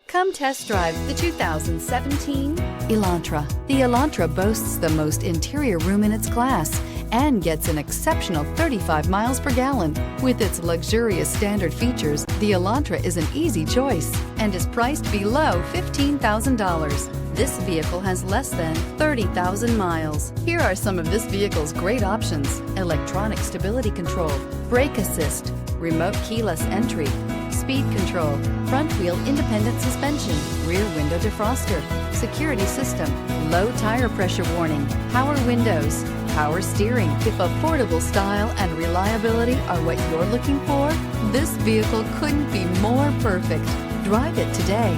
Come test drive the 2017 Elantra. The Elantra boasts the most interior room in its class and gets an exceptional 35 miles per gallon. With its luxurious standard features, the Elantra is an easy choice and is priced below $15,000. This vehicle has less than 30,000 miles. Here are some of this vehicle's great options: electronic stability control, brake assist, remote keyless entry, speed control, front wheel independent suspension, rear window defroster, security system, low tire pressure warning, power windows, power steering. If affordable style and reliability are what you're looking for, this vehicle couldn't be more perfect. Drive it today.